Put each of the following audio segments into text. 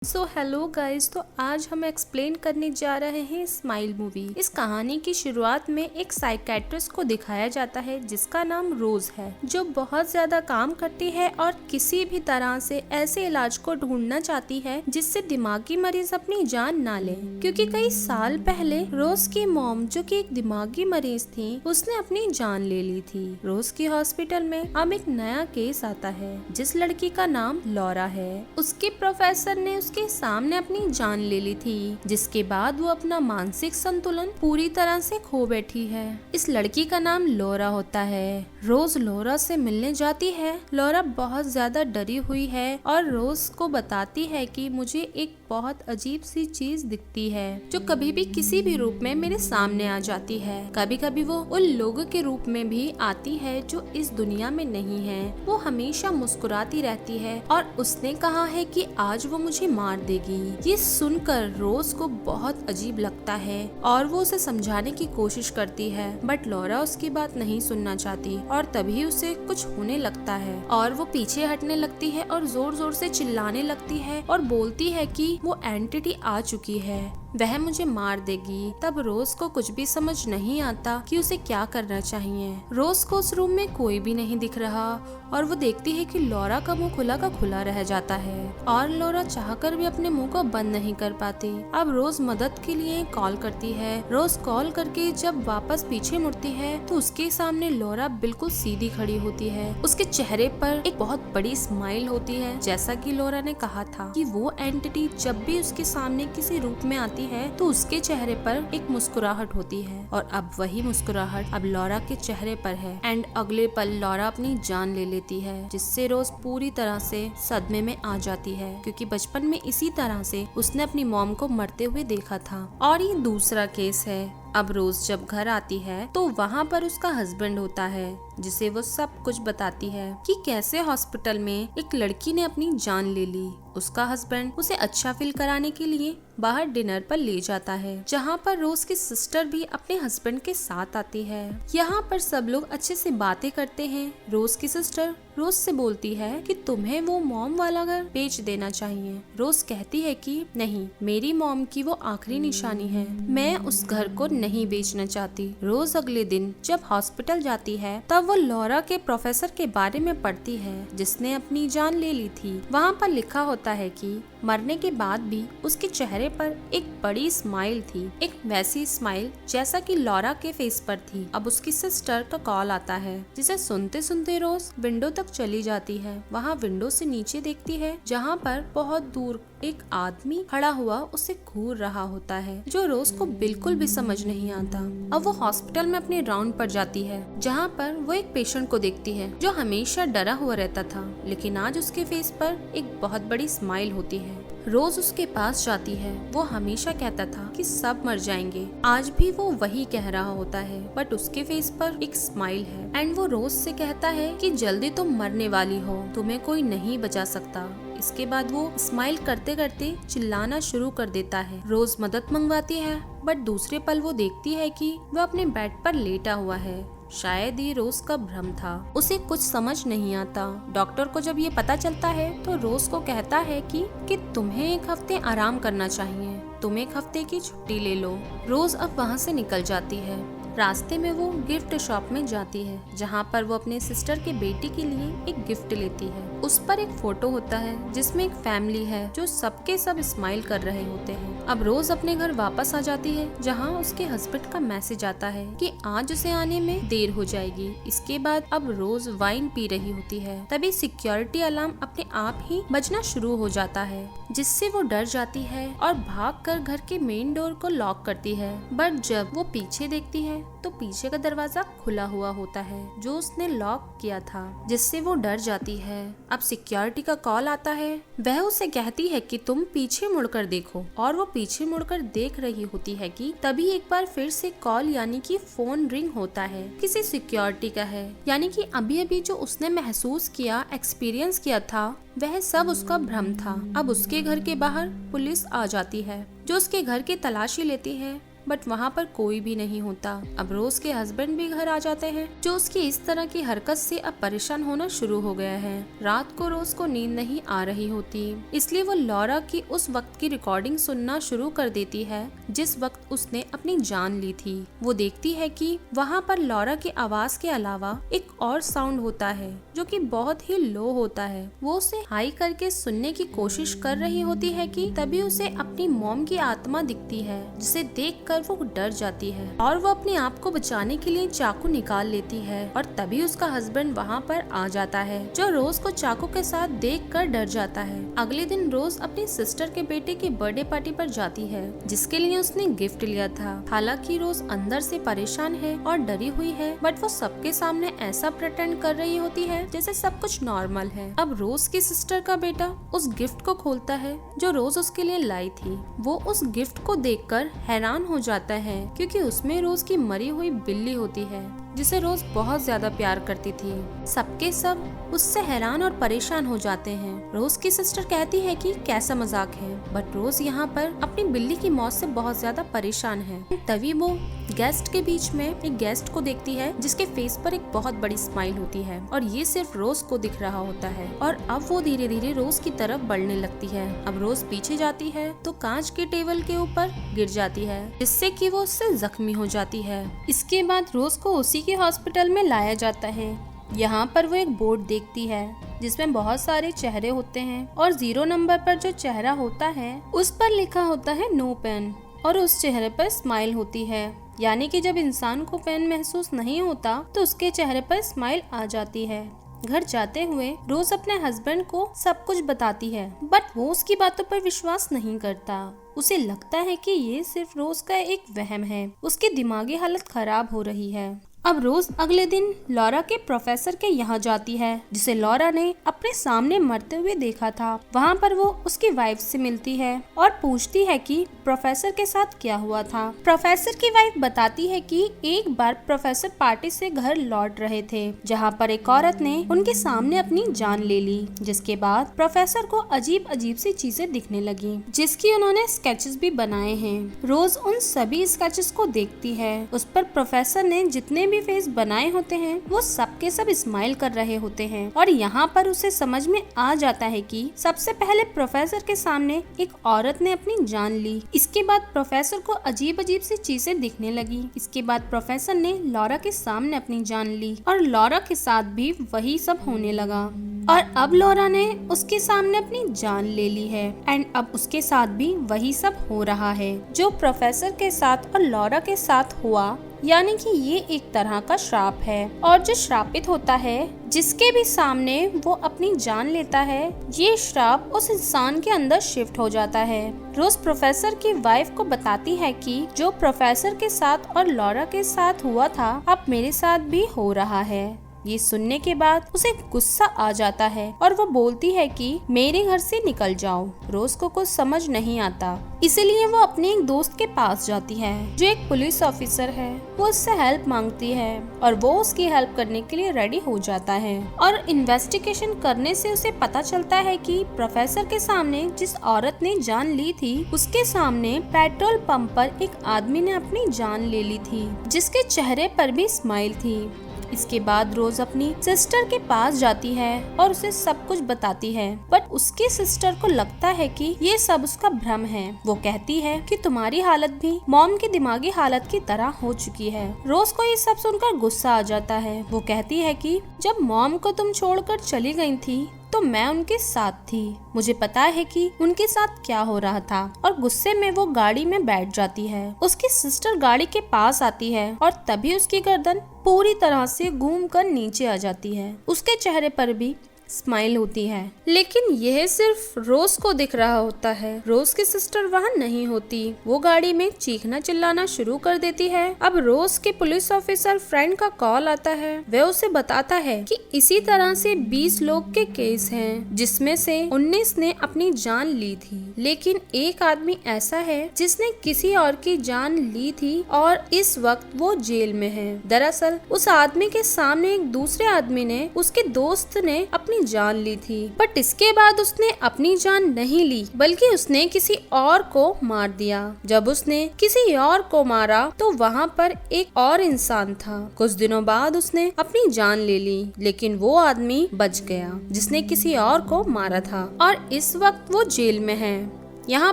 Hello guys, तो आज हम एक्सप्लेन करने जा रहे हैं स्माइल मूवी। इस कहानी की शुरुआत में एक साइकेट्रिस्ट को दिखाया जाता है जिसका नाम रोज है, जो बहुत ज्यादा काम करती है और किसी भी तरह से ऐसे इलाज को ढूंढना चाहती है जिससे दिमागी मरीज अपनी जान ना ले, क्योंकि कई साल पहले रोज की मॉम, जो कि एक दिमागी मरीज थी, उसने अपनी जान ले ली थी। रोज की हॉस्पिटल में अब एक नया केस आता है जिस लड़की का नाम लॉरा है। उसके प्रोफेसर ने उसके सामने अपनी जान ले ली थी, जिसके बाद वो अपना मानसिक संतुलन पूरी तरह से खो बैठी है। इस लड़की का नाम लॉरा होता है। रोज लॉरा से मिलने जाती है। लॉरा बहुत ज्यादा डरी हुई है और रोज को बताती है कि मुझे एक बहुत अजीब सी चीज दिखती है जो कभी भी किसी भी रूप में मेरे सामने आ जाती है। कभी कभी वो उन लोगों के रूप में भी आती है जो इस दुनिया में नहीं है। वो हमेशा मुस्कुराती रहती है और उसने कहा है कि आज वो मुझे मार देगी। ये सुनकर रोज को बहुत अजीब लगता है और वो उसे समझाने की कोशिश करती है, बट लॉरा उसकी बात नहीं सुनना चाहती और तभी उसे कुछ होने लगता है और वो पीछे हटने लगती है और जोर जोर से चिल्लाने लगती है और बोलती है कि वो एंटिटी आ चुकी है, वह मुझे मार देगी। तब रोज को कुछ भी समझ नहीं आता कि उसे क्या करना चाहिए। रोज को उस रूम में कोई भी नहीं दिख रहा और वो देखती है कि लॉरा का मुंह खुला का खुला रह जाता है और लॉरा चाहकर भी अपने मुंह को बंद नहीं कर पाती। अब रोज मदद के लिए कॉल करती है। रोज कॉल करके जब वापस पीछे मुड़ती है तो उसके सामने लॉरा बिल्कुल सीधी खड़ी होती है। उसके चेहरे पर एक बहुत बड़ी स्माइल होती है। जैसा कि लॉरा ने कहा था कि वो एंटिटी जब भी उसके सामने किसी रूप में आती है तो उसके चेहरे पर एक मुस्कुराहट होती है और अब वही मुस्कुराहट अब लॉरा के चेहरे पर है। एंड अगले पल लॉरा अपनी जान ले लेती है, जिससे रोज पूरी तरह से सदमे में आ जाती है, क्योंकि बचपन में इसी तरह से उसने अपनी मॉम को मरते हुए देखा था। और ये दूसरा केस है। अब रोज जब घर आती है तो वहाँ पर उसका हस्बैंड होता है, जिसे वो सब कुछ बताती है कि कैसे हॉस्पिटल में एक लड़की ने अपनी जान ले ली। उसका हस्बैंड उसे अच्छा फील कराने के लिए बाहर डिनर पर ले जाता है, जहाँ पर रोज की सिस्टर भी अपने हस्बैंड के साथ आती है। यहाँ पर सब लोग अच्छे से बातें करते हैं। रोज की सिस्टर रोज से बोलती है कि तुम्हें वो मॉम वाला घर बेच देना चाहिए। रोज कहती है कि नहीं, मेरी मॉम की वो आखिरी निशानी है, मैं उस घर को नहीं बेचना चाहती। रोज अगले दिन जब हॉस्पिटल जाती है तब वो लॉरा के प्रोफेसर के बारे में पढ़ती है जिसने अपनी जान ले ली थी। वहाँ पर लिखा होता है कि मरने के बाद भी उसके चेहरे पर एक बड़ी स्माइल थी, एक वैसी स्माइल जैसा कि लॉरा के फेस पर थी। अब उसकी सिस्टर का कॉल आता है, जिसे सुनते सुनते रोज विंडो तक चली जाती है। वहाँ विंडो से नीचे देखती है जहाँ पर बहुत दूर एक आदमी खड़ा हुआ उसे घूर रहा होता है, जो रोज को बिल्कुल भी समझ नहीं आता। अब वो हॉस्पिटल में अपने राउंड पर जाती है, जहाँ पर वो एक पेशेंट को देखती है जो हमेशा डरा हुआ रहता था, लेकिन आज उसके फेस पर एक बहुत बड़ी स्माइल होती है। रोज उसके पास जाती है। वो हमेशा कहता था कि सब मर जाएंगे, आज भी वो वही कह रहा होता है, बट उसके फेस पर एक स्माइल है। एंड वो रोज से कहता है कि जल्दी तुम मरने वाली हो, तुम्हें कोई नहीं बचा सकता। इसके बाद वो स्माइल करते करते चिल्लाना शुरू कर देता है। रोज मदद मंगवाती है, बट दूसरे पल वो देखती है कि वह अपने बेड पर लेटा हुआ है। शायद ये रोज का भ्रम था, उसे कुछ समझ नहीं आता। डॉक्टर को जब ये पता चलता है तो रोज को कहता है कि तुम्हें एक हफ्ते आराम करना चाहिए, तुम एक हफ्ते की छुट्टी ले लो। रोज अब वहाँ से निकल जाती है। रास्ते में वो गिफ्ट शॉप में जाती है, जहाँ पर वो अपने सिस्टर के बेटी के लिए एक गिफ्ट लेती है। उस पर एक फोटो होता है जिसमें एक फैमिली है जो सबके सब स्माइल कर रहे होते हैं। अब रोज अपने घर वापस आ जाती है, जहाँ उसके हस्बैंड का मैसेज आता है कि आज उसे आने में देर हो जाएगी। इसके बाद अब रोज वाइन पी रही होती है, तभी सिक्योरिटी अलार्म अपने आप ही बजना शुरू हो जाता है, जिससे वो डर जाती है और भागकर घर के मेन डोर को लॉक करती है। बट जब वो पीछे देखती है तो पीछे का दरवाजा खुला हुआ होता है जो उसने लॉक किया था, जिससे वो डर जाती है। अब सिक्योरिटी का कॉल आता है। वह उसे कहती है कि तुम पीछे मुड़कर देखो, और वो पीछे मुड़कर देख रही होती है कि तभी एक बार फिर से कॉल यानी कि फोन रिंग होता है। किसी सिक्योरिटी का है, यानी कि अभी अभी जो उसने महसूस किया, एक्सपीरियंस किया था, वह सब उसका भ्रम था। अब उसके घर के बाहर पुलिस आ जाती है, जो उसके घर की तलाशी लेती है बट वहाँ पर कोई भी नहीं होता। अब रोज के हस्बैंड भी घर आ जाते हैं, जो उसकी इस तरह की हरकत से अब परेशान होना शुरू हो गया है। रात को रोज को नींद नहीं आ रही होती, इसलिए वो लॉरा की उस वक्त की रिकॉर्डिंग सुनना शुरू कर देती है जिस वक्त उसने अपनी जान ली थी। वो देखती है कि वहाँ पर लॉरा की आवाज के अलावा एक और साउंड होता है जो कि बहुत ही लो होता है। वो उसे हाई करके सुनने की कोशिश कर रही होती है कि तभी उसे अपनी मॉम की आत्मा दिखती है, जिसे देखकर वो डर जाती है और वो अपने आप को बचाने के लिए चाकू निकाल लेती है। और तभी उसका हस्बैंड वहाँ पर आ जाता है, जो रोज को चाकू के साथ देखकर डर जाता है। अगले दिन रोज अपनी सिस्टर के बेटे की बर्थडे पार्टी पर जाती है, जिसके लिए उसने गिफ्ट लिया था। हालांकि रोज अंदर से परेशान है और डरी हुई है, बट वो सबके सामने ऐसा प्रिटेंड कर रही होती है जैसे सब कुछ नॉर्मल है। अब रोज की सिस्टर का बेटा उस गिफ्ट को खोलता है जो रोज उसके लिए लाई थी। वो उस गिफ्ट को देखकर हैरान हो जाता है, क्योंकि उसमें रोज की मरी हुई बिल्ली होती है, जिसे रोज बहुत ज्यादा प्यार करती थी। सबके सब उससे हैरान और परेशान हो जाते हैं। रोज की सिस्टर कहती है कि कैसा मजाक है, बट रोज यहाँ पर अपनी बिल्ली की मौत से बहुत ज्यादा परेशान है। तभी वो गेस्ट के बीच में एक गेस्ट को देखती है, जिसके फेस पर एक बहुत बड़ी स्माइल होती है और ये सिर्फ रोज को दिख रहा होता है। और अब वो धीरे धीरे रोज की तरफ बढ़ने लगती है। अब रोज पीछे जाती है तो कांच के टेबल के ऊपर गिर जाती है, जिससे कि वो उससे जख्मी हो जाती है। इसके बाद रोज को उसी के हॉस्पिटल में लाया जाता है। यहाँ पर वो एक बोर्ड देखती है जिसमें बहुत सारे चेहरे होते हैं और 0 नंबर पर जो चेहरा होता है उस पर लिखा होता है नो पेन, और उस चेहरे पर स्माइल होती है। यानी कि जब इंसान को पेन महसूस नहीं होता तो उसके चेहरे पर स्माइल आ जाती है। घर जाते हुए रोज अपने हस्बैंड को सब कुछ बताती है, बट वो उसकी बातों पर विश्वास नहीं करता। उसे लगता है कि ये सिर्फ रोज का एक वहम है, उसकी दिमागी हालत खराब हो रही है। अब रोज अगले दिन लॉरा के प्रोफेसर के यहाँ जाती है, जिसे लॉरा ने अपने सामने मरते हुए देखा था। वहाँ पर वो उसकी वाइफ से मिलती है और पूछती है कि प्रोफेसर के साथ क्या हुआ था। प्रोफेसर की वाइफ बताती है कि एक बार प्रोफेसर पार्टी से घर लौट रहे थे, जहाँ पर एक औरत ने उनके सामने अपनी जान ले ली, जिसके बाद प्रोफेसर को अजीब अजीब सी चीजें दिखने लगी, जिसकी उन्होंने स्केचेस भी बनाए हैं। रोज उन सभी स्केचेस को देखती है। उस पर प्रोफेसर ने जितने भी फेस बनाए होते हैं वो सबके सब स्माइल कर रहे होते हैं, और यहाँ पर उसे समझ में आ जाता है कि सबसे पहले प्रोफेसर के सामने एक औरत ने अपनी जान ली। इसके बाद प्रोफेसर को अजीब अजीब सी चीजें दिखने लगी। इसके बाद प्रोफेसर ने लॉरा के सामने अपनी जान ली और लॉरा के साथ भी वही सब होने लगा। और अब लॉरा ने उसके सामने अपनी जान ले ली है एंड अब उसके साथ भी वही सब हो रहा है जो प्रोफेसर के साथ और लॉरा के साथ हुआ। यानी कि ये एक तरह का श्राप है, और जो श्रापित होता है जिसके भी सामने वो अपनी जान लेता है, ये श्राप उस इंसान के अंदर शिफ्ट हो जाता है। रोज प्रोफेसर की वाइफ को बताती है कि जो प्रोफेसर के साथ और लॉरा के साथ हुआ था अब मेरे साथ भी हो रहा है। ये सुनने के बाद उसे गुस्सा आ जाता है और वो बोलती है कि मेरे घर से निकल जाओ। रोज को कुछ समझ नहीं आता, इसीलिए वो अपने एक दोस्त के पास जाती है जो एक पुलिस ऑफिसर है। वो उससे हेल्प मांगती है और वो उसकी हेल्प करने के लिए रेडी हो जाता है। और इन्वेस्टिगेशन करने से उसे पता चलता है कि प्रोफेसर के सामने जिस औरत ने जान ली थी उसके सामने पेट्रोल पंप पर एक आदमी ने अपनी जान ले ली थी, जिसके चेहरे पर भी स्माइल थी। इसके बाद रोज अपनी सिस्टर के पास जाती है और उसे सब कुछ बताती है, बट उसकी सिस्टर को लगता है कि ये सब उसका भ्रम है। वो कहती है कि तुम्हारी हालत भी मॉम की दिमागी हालत की तरह हो चुकी है। रोज को ये सब सुनकर गुस्सा आ जाता है। वो कहती है कि जब मॉम को तुम छोड़कर चली गई थी तो मैं उनके साथ थी, मुझे पता है कि उनके साथ क्या हो रहा था। और गुस्से में वो गाड़ी में बैठ जाती है। उसकी सिस्टर गाड़ी के पास आती है और तभी उसकी गर्दन पूरी तरह से घूम कर नीचे आ जाती है। उसके चेहरे पर भी स्माइल होती है, लेकिन यह सिर्फ रोज को दिख रहा होता है। रोज की सिस्टर वहाँ नहीं होती। वो गाड़ी में चीखना चिल्लाना शुरू कर देती है। अब रोज के पुलिस ऑफिसर फ्रेंड का कॉल आता है। वह उसे बताता है कि इसी तरह से 20 लोग के केस हैं, जिसमें से 19 ने अपनी जान ली थी, लेकिन एक आदमी ऐसा है जिसने किसी और की जान ली थी और इस वक्त वो जेल में है। दरअसल उस आदमी के सामने एक दूसरे आदमी ने, उसके दोस्त ने अपनी अपनी जान ली थी, बट इसके बाद उसने अपनी जान नहीं ली बल्कि उसने किसी और को मार दिया। जब उसने किसी और को मारा तो वहाँ पर एक और इंसान था। कुछ दिनों बाद उसने अपनी जान ले ली, लेकिन वो आदमी बच गया जिसने किसी और को मारा था और इस वक्त वो जेल में है। यहाँ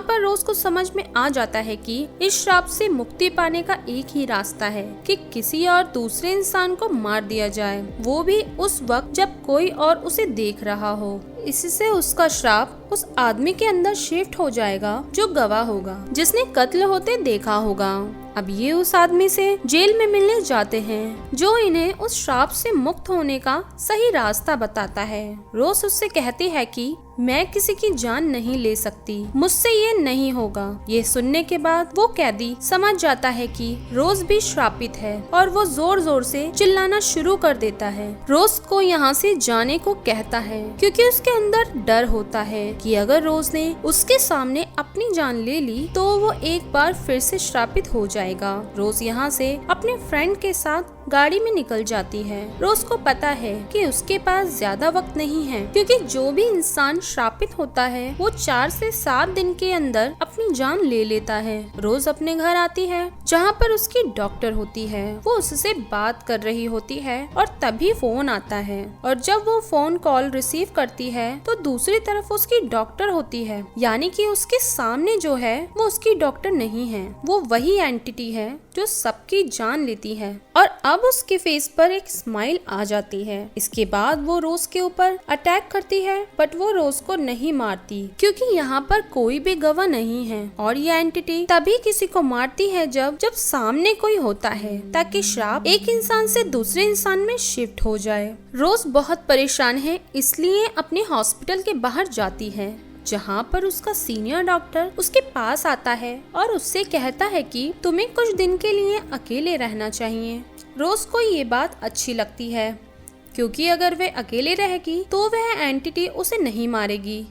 पर रोज को समझ में आ जाता है कि इस श्राप से मुक्ति पाने का एक ही रास्ता है कि किसी और दूसरे इंसान को मार दिया जाए, वो भी उस वक्त जब कोई और उसे देख रहा हो। इससे उसका श्राप उस आदमी के अंदर शिफ्ट हो जाएगा जो गवाह होगा, जिसने कत्ल होते देखा होगा। अब ये उस आदमी से जेल में मिलने जाते हैं जो इन्हें उस श्राप से मुक्त होने का सही रास्ता बताता है। रोज उससे कहती है कि मैं किसी की जान नहीं ले सकती, मुझसे ये नहीं होगा। ये सुनने के बाद वो कैदी समझ जाता है कि रोज भी श्रापित है और वो जोर जोर से चिल्लाना शुरू कर देता है। रोज को यहाँ से जाने को कहता है क्योंकि उसके अंदर डर होता है कि अगर रोज ने उसके सामने अपनी जान ले ली तो वो एक बार फिर से श्रापित हो जाएगा। रोज यहाँ से अपने फ्रेंड के साथ गाड़ी में निकल जाती है। रोज को पता है कि उसके पास ज्यादा वक्त नहीं है क्योंकि जो भी इंसान श्रापित होता है वो 4 से 7 दिन के अंदर अपनी जान ले लेता है। रोज अपने घर आती है जहाँ पर उसकी डॉक्टर होती है। वो उससे बात कर रही होती है और तभी फोन आता है और जब वो फोन कॉल रिसीव करती है तो दूसरी तरफ उसकी डॉक्टर होती है, यानी कि उसके सामने जो है वो उसकी डॉक्टर नहीं है, वो वही एंटिटी है जो सबकी जान लेती है। और अब उसके फेस पर एक स्माइल आ जाती है। इसके बाद वो रोज के ऊपर अटैक करती है, बट वो रोज को नहीं मारती क्योंकि यहाँ पर कोई भी गवाह नहीं है और ये एंटिटी तभी किसी को मारती है जब सामने कोई होता है, ताकि श्राप एक इंसान से दूसरे इंसान में शिफ्ट हो जाए। रोज बहुत परेशान है, इसलिए अपने हॉस्पिटल के बाहर जाती है जहाँ पर उसका सीनियर डॉक्टर उसके पास आता है और उससे कहता है कि तुम्हें कुछ दिन के लिए अकेले रहना चाहिए। रोज को ये बात अच्छी लगती है क्योंकि अगर वह अकेले रहेगी तो वह एंटिटी उसे नहीं मारेगी।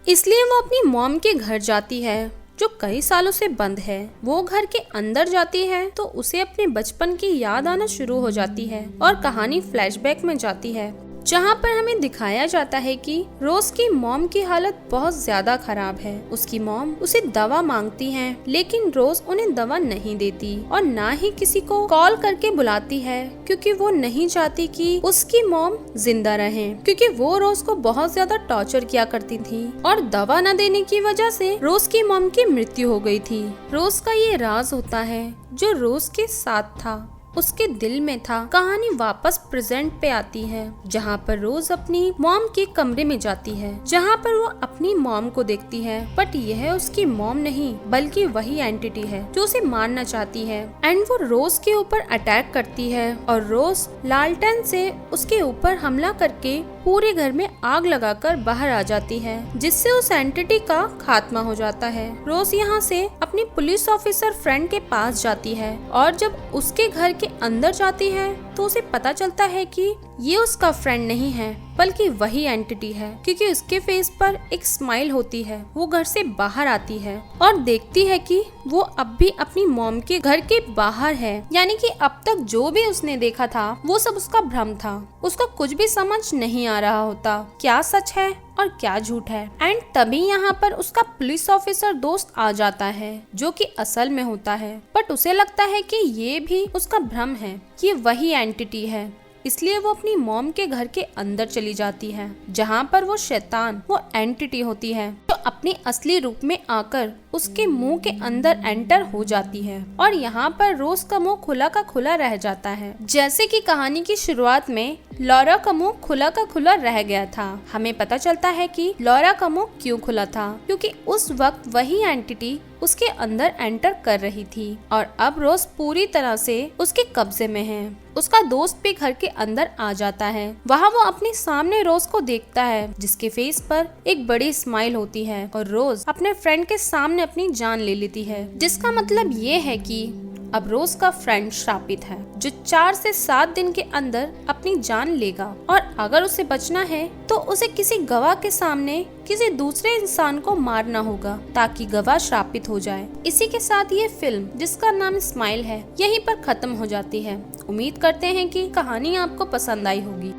इसलिए वो अपनी मॉम के घर जाती है जो कई सालों से बंद है। वो घर के अंदर जाती है तो उसे अपने बचपन की याद आना शुरू हो जाती है और कहानी फ्लैशबैक में जाती है जहाँ पर हमें दिखाया जाता है कि रोज की मॉम की हालत बहुत ज्यादा खराब है। उसकी मॉम उसे दवा मांगती है लेकिन रोज उन्हें दवा नहीं देती और ना ही किसी को कॉल करके बुलाती है क्योंकि वो नहीं चाहती कि उसकी मॉम जिंदा रहे, क्योंकि वो रोज को बहुत ज्यादा टॉर्चर किया करती थी और दवा न देने की वजह से रोज की मॉम की मृत्यु हो गई थी। रोज का ये राज होता है जो रोज के साथ था, उसके दिल में था। कहानी वापस प्रेजेंट पे आती है जहाँ पर रोज अपनी मॉम के कमरे में जाती है जहाँ पर वो अपनी मॉम को देखती है, बट यह उसकी मॉम नहीं बल्कि वही एंटिटी है जो उसे मारना चाहती है। एंड वो रोज के ऊपर अटैक करती है और रोज लालटेन से उसके ऊपर हमला करके पूरे घर में आग लगाकर बाहर आ जाती है, जिससे उस एंटिटी का खात्मा हो जाता है। रोज यहाँ से अपनी पुलिस ऑफिसर फ्रेंड के पास जाती है और जब उसके घर के अंदर जाती है तो उसे पता चलता है कि ये उसका फ्रेंड नहीं है बल्कि वही एंटिटी है, क्योंकि उसके फेस पर एक स्माइल होती है। वो घर से बाहर आती है और देखती है कि वो अब भी अपनी मॉम के घर के बाहर है, यानी कि अब तक जो भी उसने देखा था वो सब उसका भ्रम था। उसको कुछ भी समझ नहीं आ रहा होता क्या सच है और क्या झूठ है। एंड तभी यहाँ पर उसका पुलिस ऑफिसर दोस्त आ जाता है जो कि असल में होता है, बट उसे लगता है कि ये भी उसका भ्रम है, ये वही एंटिटी है। इसलिए वो अपनी मॉम के घर के अंदर चली जाती है जहाँ पर वो शैतान, वो एंटिटी होती है जो अपने असली रूप में आकर उसके मुंह के अंदर एंटर हो जाती है और यहाँ पर रोज का मुंह खुला का खुला रह जाता है। जैसे कि कहानी की शुरुआत में लॉरा का मुंह खुला का खुला रह गया था। हमें पता चलता है कि लॉरा का मुंह क्यों खुला था, क्योंकि उस वक्त वही एंटिटी उसके अंदर एंटर कर रही थी और अब रोज पूरी तरह से उसके कब्जे में है। उसका दोस्त भी घर के अंदर आ जाता है। वहाँ वो अपने सामने रोज को देखता है जिसके फेस पर एक बड़ी स्माइल होती है और रोज अपने फ्रेंड के सामने अपनी जान ले लेती है, जिसका मतलब ये है कि अब रोज का फ्रेंड श्रापित है जो 4 से 7 दिन के अंदर अपनी जान लेगा और अगर उसे बचना है तो उसे किसी गवाह के सामने किसी दूसरे इंसान को मारना होगा ताकि गवाह श्रापित हो जाए। इसी के साथ ये फिल्म जिसका नाम स्माइल है यहीं पर खत्म हो जाती है। उम्मीद करते हैं कि कहानी आपको पसंद आई होगी।